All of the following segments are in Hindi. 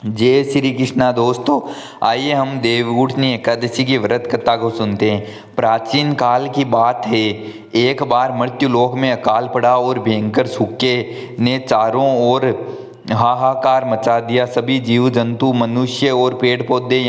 जय श्री कृष्णा दोस्तों, आइए हम देवउठनी एकादशी की व्रत कथा को सुनते हैं। प्राचीन काल की बात है। एक बार मृत्युलोक में अकाल पड़ा और भयंकर सूखे ने चारों ओर हाहाकार मचा दिया। सभी जीव जंतु, मनुष्य और पेड़ पौधे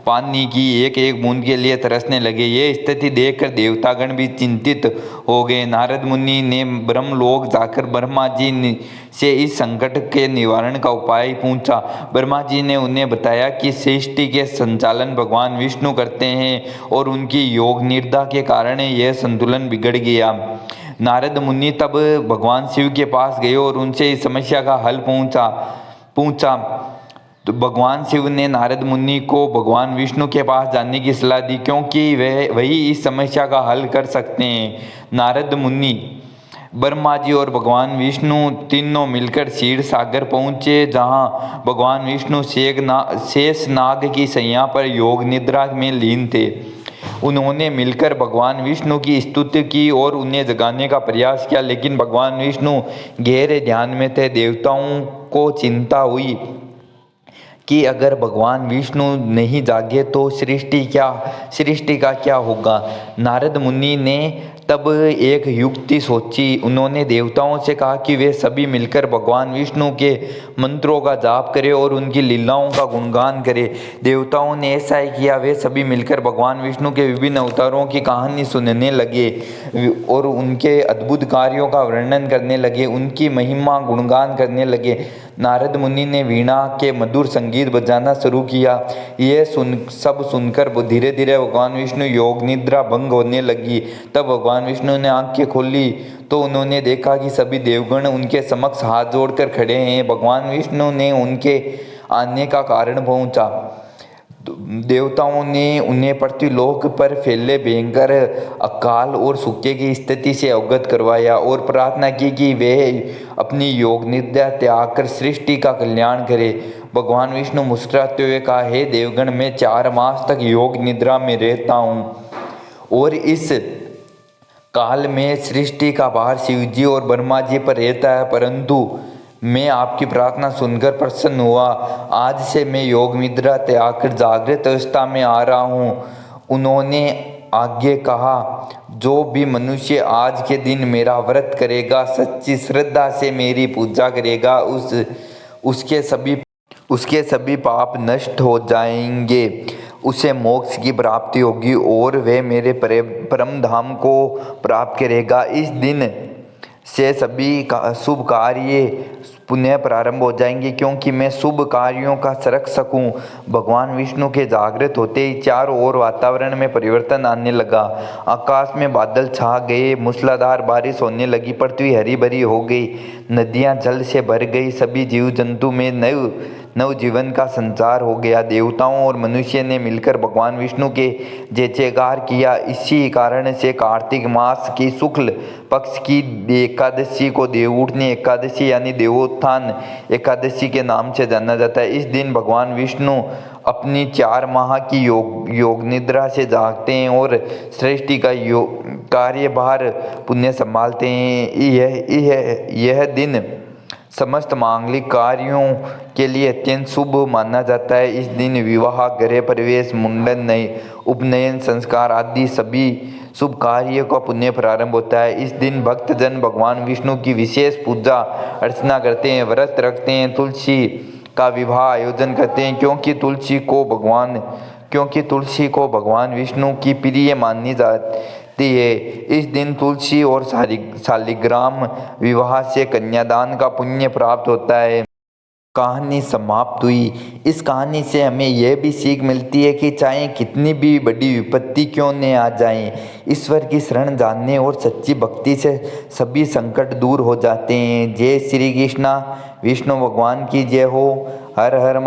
पानी की एक एक बूंद के लिए तरसने लगे। ये स्थिति देखकर देवतागण भी चिंतित हो गए। नारद मुनि ने ब्रह्मलोक जाकर ब्रह्मा जी से इस संकट के निवारण का उपाय पूछा। ब्रह्मा जी ने उन्हें बताया कि सृष्टि के संचालन भगवान विष्णु करते हैं और उनकी योग निद्रा के कारण यह संतुलन बिगड़ गया। नारद मुनि तब भगवान शिव के पास गए और उनसे इस समस्या का हल पूछा। तो भगवान शिव ने नारद मुनि को भगवान विष्णु के पास जाने की सलाह दी, क्योंकि वही इस समस्या का हल कर सकते हैं। नारद मुनि, ब्रह्मा जी और भगवान विष्णु तीनों मिलकर क्षीर सागर पहुँचे, जहाँ भगवान विष्णु शेष नाग की शैया पर योग निद्रा में लीन थे। उन्होंने मिलकर भगवान विष्णु की स्तुति की और उन्हें जगाने का प्रयास किया, लेकिन भगवान विष्णु गहरे ध्यान में थे। देवताओं को चिंता हुई कि अगर भगवान विष्णु नहीं जागे तो सृष्टि का क्या होगा। नारद मुनि ने तब एक युक्ति सोची। उन्होंने देवताओं से कहा कि वे सभी मिलकर भगवान विष्णु के मंत्रों का जाप करें और उनकी लीलाओं का गुणगान करें। देवताओं ने ऐसा ही किया। वे सभी मिलकर भगवान विष्णु के विभिन्न अवतारों की कहानी सुनने लगे और उनके अद्भुत कार्यों का वर्णन करने लगे, उनकी महिमा गुणगान करने लगे। नारद मुनि ने वीणा के मधुर संगीत बजाना शुरू किया। यह सब सुनकर धीरे धीरे भगवान विष्णु योग निद्रा भंग होने लगी। तब भगवान विष्णु ने आंखें खोली तो उन्होंने देखा कि सभी देवगण उनके समक्ष हाथ जोड़कर खड़े हैं। भगवान विष्णु ने उनके आने का कारण पूछा। देवताओं ने उन्हें पृथ्वीलोक पर फैले भयंकर अकाल और सूखे की स्थिति से अवगत करवाया और प्रार्थना की कि वे अपनी योग निद्रा त्याग कर सृष्टि का कल्याण करें। भगवान विष्णु मुस्कुराते हुए कहा, हे देवगण, मैं 4 मास तक योग निद्रा में रहता हूँ और इस काल में सृष्टि का भार शिव जी और ब्रह्मा जी पर रहता है, परंतु मैं आपकी प्रार्थना सुनकर प्रसन्न हुआ। आज से मैं योग निद्रा त्याग कर जागृत अवस्था में आ रहा हूँ। उन्होंने आगे कहा, जो भी मनुष्य आज के दिन मेरा व्रत करेगा, सच्ची श्रद्धा से मेरी पूजा करेगा, उसके सभी पाप नष्ट हो जाएंगे, उसे मोक्ष की प्राप्ति होगी और वह मेरे परम धाम को प्राप्त करेगा। इस दिन से सभी शुभ कार्य पुनः प्रारंभ हो जाएंगे, क्योंकि मैं शुभ कार्यों का रख सकूं। भगवान विष्णु के जागृत होते ही चारों ओर वातावरण में परिवर्तन आने लगा। आकाश में बादल छा गए, मूसलाधार बारिश होने लगी, पृथ्वी हरी भरी हो गई, नदियां जल से भर गई, सभी जीव जंतु में नव जीवन का संचार हो गया। देवताओं और मनुष्य ने मिलकर भगवान विष्णु के जय जयकार किया। इसी कारण से कार्तिक मास की शुक्ल पक्ष की एकादशी को देवउठनी एकादशी यानी देवोत्थान एकादशी के नाम से जाना जाता है। इस दिन भगवान विष्णु अपनी 4 माह की योग निद्रा से जागते हैं और सृष्टि का कार्यभार पुण्य संभालते हैं। यह दिन समस्त मांगलिक कार्यों के लिए अत्यंत शुभ माना जाता है। इस दिन विवाह, गृह प्रवेश, मुंडन, उपनयन, संस्कार आदि सभी शुभ कार्य का पुण्य प्रारंभ होता है। इस दिन भक्तजन भगवान विष्णु की विशेष पूजा अर्चना करते हैं, व्रत रखते हैं, तुलसी का विवाह आयोजन करते हैं, क्योंकि तुलसी को भगवान विष्णु की प्रिय मानी जाती है। इस दिन तुलसी और शालिग्राम विवाह से कन्यादान का पुण्य प्राप्त होता है। कहानी समाप्त हुई। इस कहानी से हमें यह भी सीख मिलती है कि चाहे कितनी भी बड़ी विपत्ति क्यों न आ जाए, ईश्वर की शरण जानने और सच्ची भक्ति से सभी संकट दूर हो जाते हैं। जय श्री कृष्णा। विष्णु भगवान की जय हो। हर हर